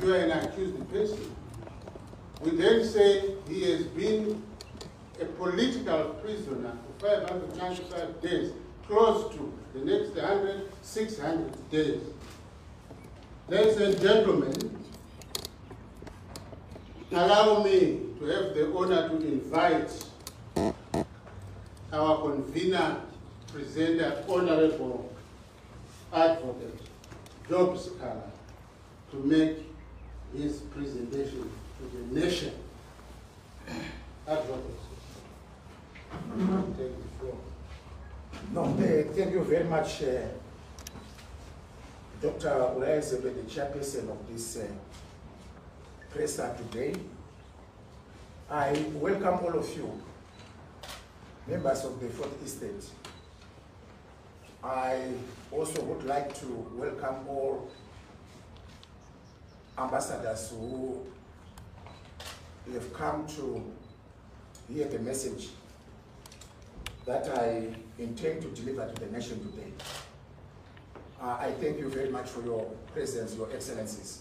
if you are an accused person, we then say he has been a political prisoner for 595 days, close to the next 600 days. Ladies and gentlemen, allow me to have the honor to invite our convener, presenter, Honorable Advocate Job Sikhala, to make his presentation to the nation. Advocate, take the floor. No, thank you very much, Dr. Ulaezebe, the chairperson of this presser today. I welcome all of you, members of the Fourth Estate. I also would like to welcome all ambassadors who have come to hear the message that I intend to deliver to the nation today. I thank you very much for your presence, Your Excellencies.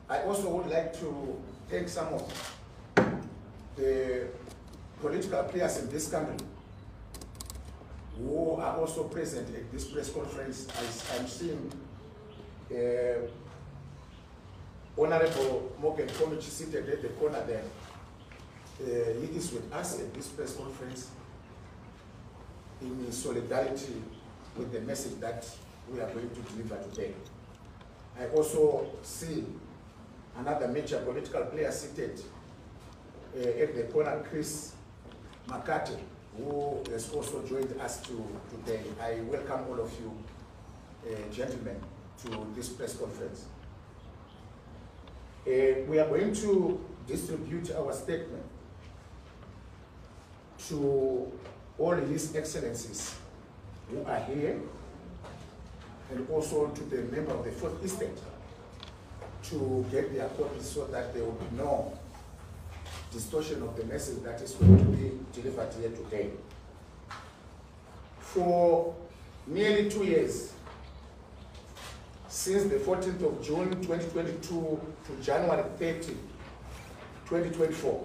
I also would like to thank some of the political players in this country who are also present at this press conference. I'm seeing Honorable Morgan Komich seated at the corner there. He is with us at this press conference in solidarity with the message that we are going to deliver today. I also see another major political player seated at the corner, Chris McCarthy, who has also joined us today. I welcome all of you, gentlemen, to this press conference. We are going to distribute our statement to all His Excellencies who are here, and also to the member of the Fourth Estate to get their copies so that there will be no distortion of the message that is going to be delivered here today. For nearly 2 years, since the 14th of June 2022 to January 30, 2024,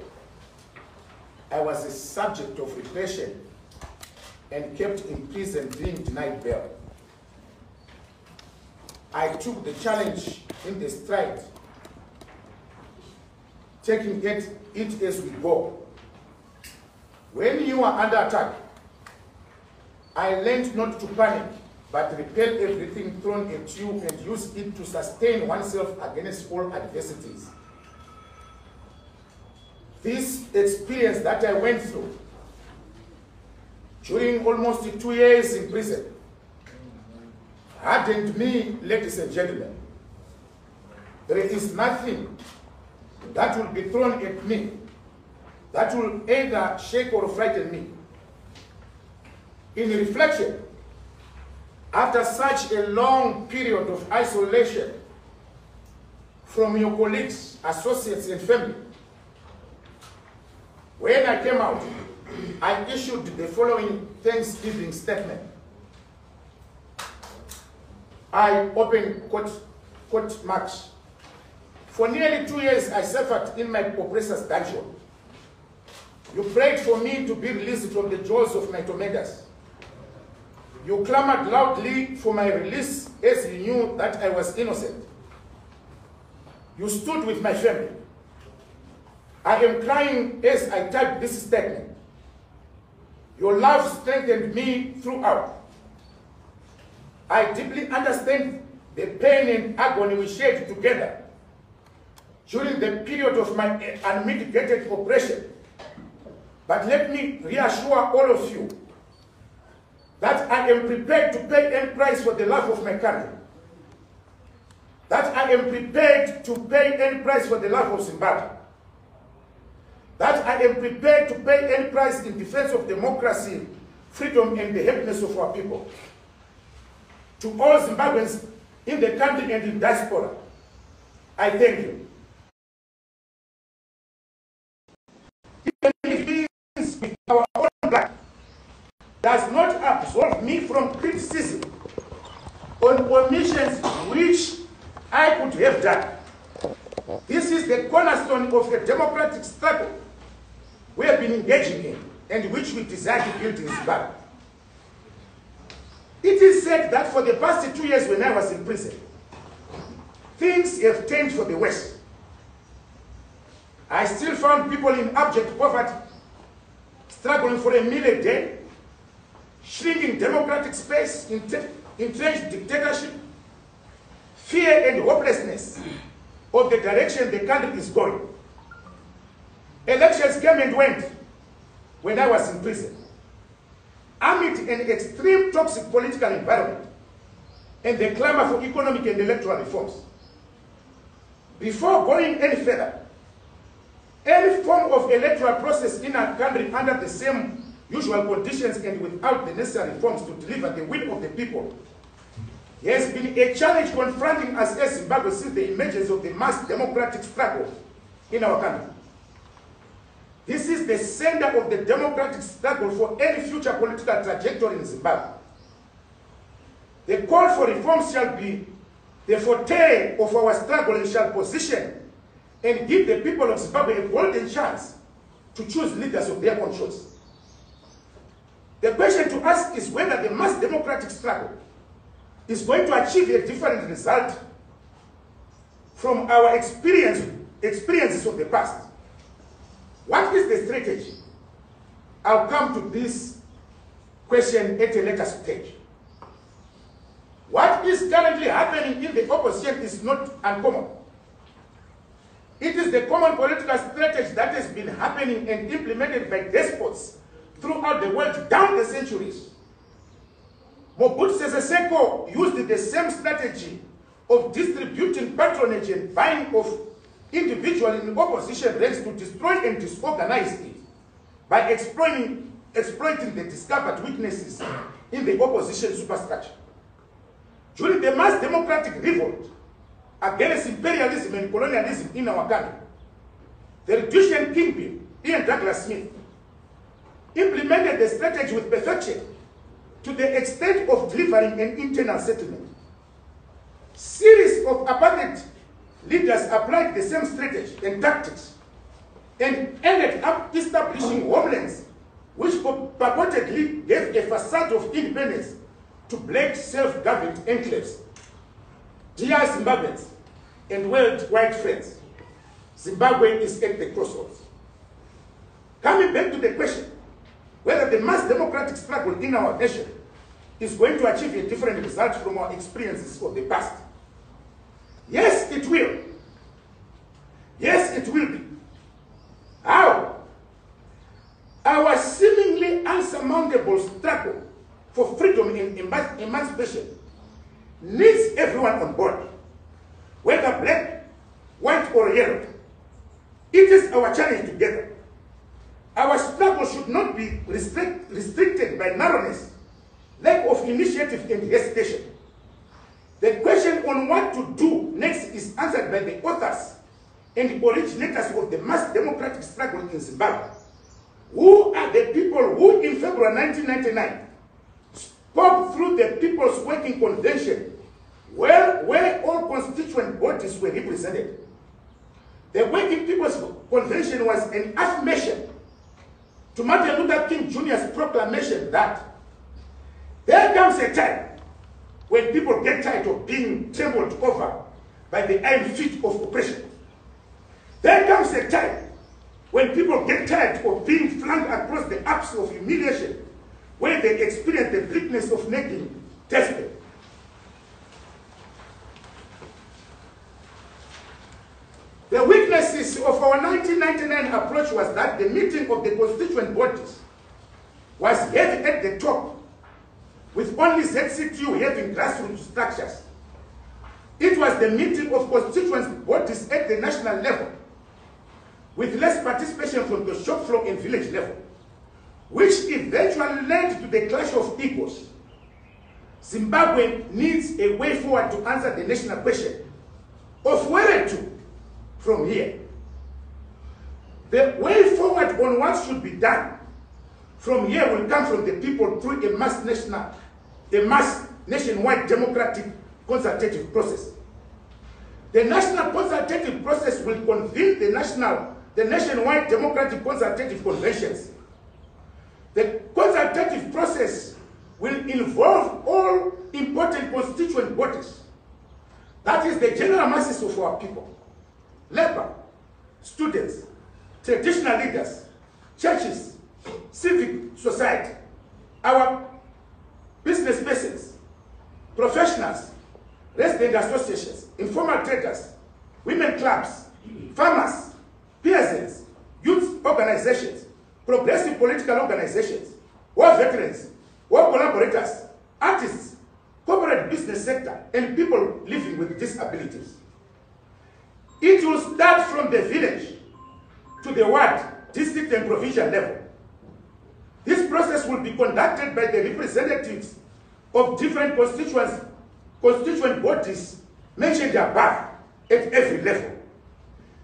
I was a subject of repression and kept in prison being denied bail. I took the challenge in the stride, taking it as we go. When you are under attack, I learned not to panic, but repel everything thrown at you and use it to sustain oneself against all adversities. This experience that I went through during almost 2 years in prison hardened me, ladies and gentlemen. There is nothing that will be thrown at me that will either shake or frighten me. In reflection, after such a long period of isolation from your colleagues, associates, and family, when I came out, I issued the following Thanksgiving statement. I opened quote marks. For nearly 2 years, I suffered in my oppressor's dungeon. You prayed for me to be released from the jaws of my tormentors. You clamored loudly for my release as you knew that I was innocent. You stood with my family. I am crying as I type this statement. Your love strengthened me throughout. I deeply understand the pain and agony we shared together during the period of my unmitigated oppression. But let me reassure all of you that I am prepared to pay any price for the love of my country. That I am prepared to pay any price for the love of Zimbabwe. That I am prepared to pay any price in defense of democracy, freedom, and the happiness of our people. To all Zimbabweans in the country and in diaspora, I thank you. Even if it is with our own blood, does not absolve me from criticism on omissions which I could have done. This is the cornerstone of a democratic struggle we have been engaging in and which we desire to build in Zimbabwe. It is said that for the past 2 years when I was in prison, things have turned for the worse. I still found people in abject poverty, struggling for a meal a day, shrinking democratic space, entrenched dictatorship, fear and hopelessness of the direction the country is going. Elections came and went when I was in prison, amid an extreme toxic political environment and the clamor for economic and electoral reforms. Before going any further, any form of electoral process in our country under the same usual conditions and without the necessary reforms to deliver the will of the people has been a challenge confronting us as Zimbabwe since the emergence of the mass democratic struggle in our country. This is the center of the democratic struggle for any future political trajectory in Zimbabwe. The call for reforms shall be the forte of our struggle and shall position and give the people of Zimbabwe a golden chance to choose leaders of their own choice. The question to ask is whether the mass democratic struggle is going to achieve a different result from our experiences of the past. What is the strategy? I'll come to this question at a later stage. What is currently happening in the opposition is not uncommon. It is the common political strategy that has been happening and implemented by despots throughout the world down the centuries. Mobutu Sese Seko used the same strategy of distributing patronage and buying of individuals in opposition ranks to destroy and disorganize it by exploiting the discovered weaknesses in the opposition superstructure. During the mass democratic revolt against imperialism and colonialism in our country, the Rhodesian kingpin, Ian Douglas Smith, implemented the strategy with perfection to the extent of delivering an internal settlement. Series of apartheid leaders applied the same strategy and tactics and ended up establishing homelands which purportedly gave a facade of independence to black self-governed enclaves. Dear Zimbabweans and worldwide friends, Zimbabwe is at the crossroads. Coming back to the question whether the mass democratic struggle in our nation is going to achieve a different result from our experiences of the past. Yes, it will. Yes, it will be. How? Our seemingly unsurmountable struggle for freedom and emancipation needs everyone on board, whether black, white, or yellow. It is our challenge together. Our struggle should not be restricted by narrowness, lack of initiative, and hesitation. The question on what to do next is answered by the authors and originators of the mass democratic struggle in Zimbabwe, who are the people who in February 1999 spoke through the People's Working Convention, where all constituent bodies were represented. The Working People's Convention was an affirmation to Martin Luther King Jr.'s proclamation that there comes a time when people get tired of being trampled over by the iron feet of oppression. There comes a time when people get tired of being flung across the Alps of humiliation, where they experience the bleakness of naked deathbed. The weaknesses of our 1999 approach was that the meeting of the constituent bodies was heavy at the top, with only ZCTU having grassroots structures. It was the meeting of constituent bodies at the national level, with less participation from the shop floor and village level, which eventually led to the clash of egos. Zimbabwe needs a way forward to answer the national question of where to from here. The way forward on what should be done from here will come from the people through a mass nationwide democratic consultative process. The national consultative process will convene the nationwide democratic consultative conventions. The consultative process will involve all important constituent bodies. That is the general masses of our people, labor, students, traditional leaders, churches, civic society, our business persons, professionals, resident associations, informal traders, women clubs, farmers, peasants, youth organizations, progressive political organizations, war veterans, war collaborators, artists, corporate business sector, and people living with disabilities. It will start from the village to the ward, district, and provincial level. This process will be conducted by the representatives of different constituent bodies mentioned above at every level.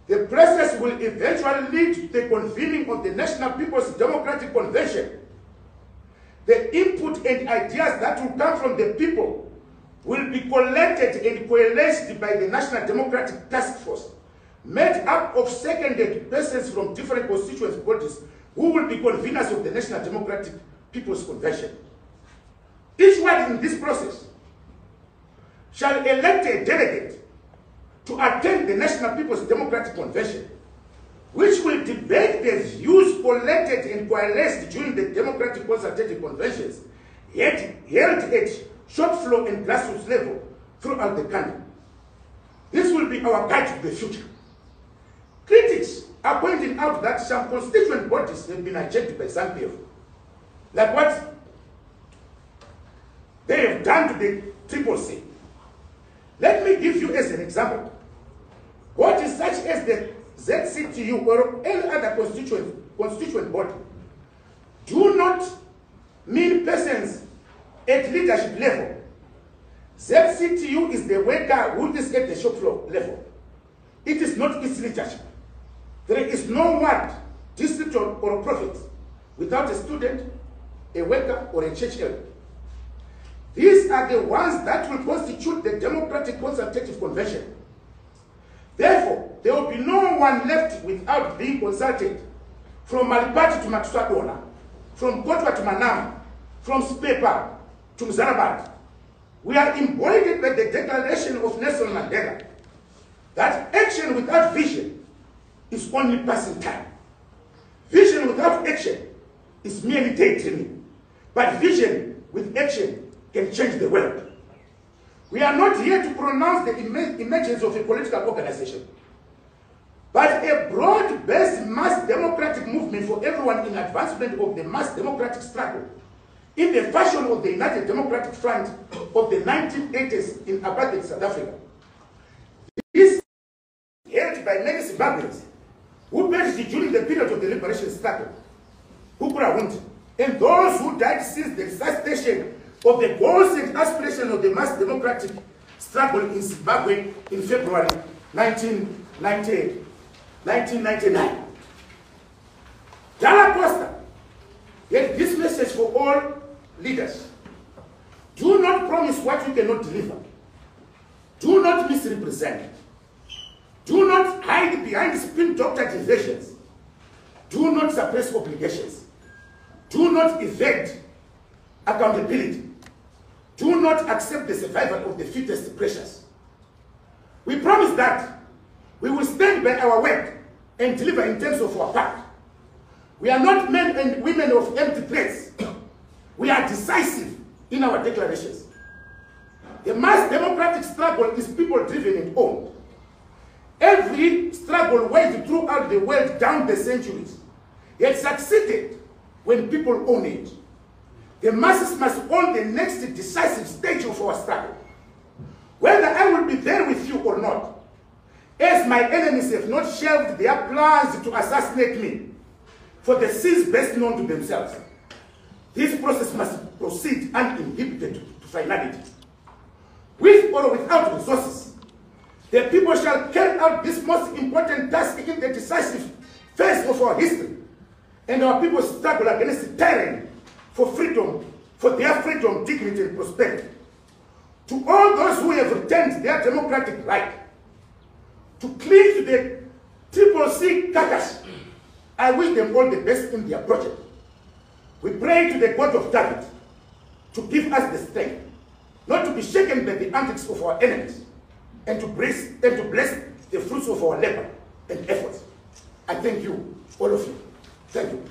The process will eventually lead to the convening of the National People's Democratic Convention. The input and ideas that will come from the people will be collected and coalesced by the National Democratic Task Force, made up of seconded persons from different constituent bodies who will be conveners of the National Democratic People's Convention. Each one in this process shall elect a delegate to attend the National People's Democratic Convention, which will debate the views collected and coalesced during the Democratic Consultative Conventions, yet held at shop floor and grassroots level throughout the country. This will be our guide to the future. Critics are pointing out that some constituent bodies have been hijacked by some people, like what they have done to the CCC. Let me give you as an example. What is such as the ZCTU or any other constituent body do not mean persons at leadership level. ZCTU is the worker who is at the shop floor level. It is not its leadership. There is no ward, district, or a prophet without a student, a worker, or a church elder. These are the ones that will constitute the Democratic Consultative Convention. Therefore, there will be no one left without being consulted, from Malipati to Matusakona, from Kotwa to Manama, from Spepa to Mzalabad. We are embodied by the Declaration of Nelson Mandela that action without vision is only passing time. Vision without action is merely daydreaming, but vision with action can change the world. We are not here to pronounce the emergence of a political organization, but a broad-based mass democratic movement for everyone in advancement of the mass democratic struggle in the fashion of the United Democratic Front of the 1980s in apartheid South Africa. This is held by many Zimbabweans who perished during the period of the liberation struggle, and those who died since the resuscitation of the goals and aspirations of the mass democratic struggle in Zimbabwe in February 1999. Dala Costa had this message for all leaders. Do not promise what you cannot deliver. Do not misrepresent. Do not hide behind spin doctor diversions. Do not suppress obligations. Do not evade accountability. Do not accept the survival of the fittest pressures. We promise that we will stand by our word and deliver in terms of our part. We are not men and women of empty threats. We are decisive in our declarations. The mass democratic struggle is people-driven and owned. Every struggle waged throughout the world down the centuries has succeeded when people own it. The masses must own the next decisive stage of our struggle. Whether I will be there with you or not, as my enemies have not shelved their plans to assassinate me for the sins best known to themselves, this process must proceed uninhibited to finality. With or without resources, the people shall carry out this most important task in the decisive phase of our history, and our people struggle against tyranny for freedom, for their freedom, dignity, and prosperity. have retained their democratic right to cling to the CCC carcass. I wish them all the best in their project. We pray to the God of David to give us the strength not to be shaken by the antics of our enemies, and to bless the fruits of our labor and efforts. I thank you, all of you. Thank you.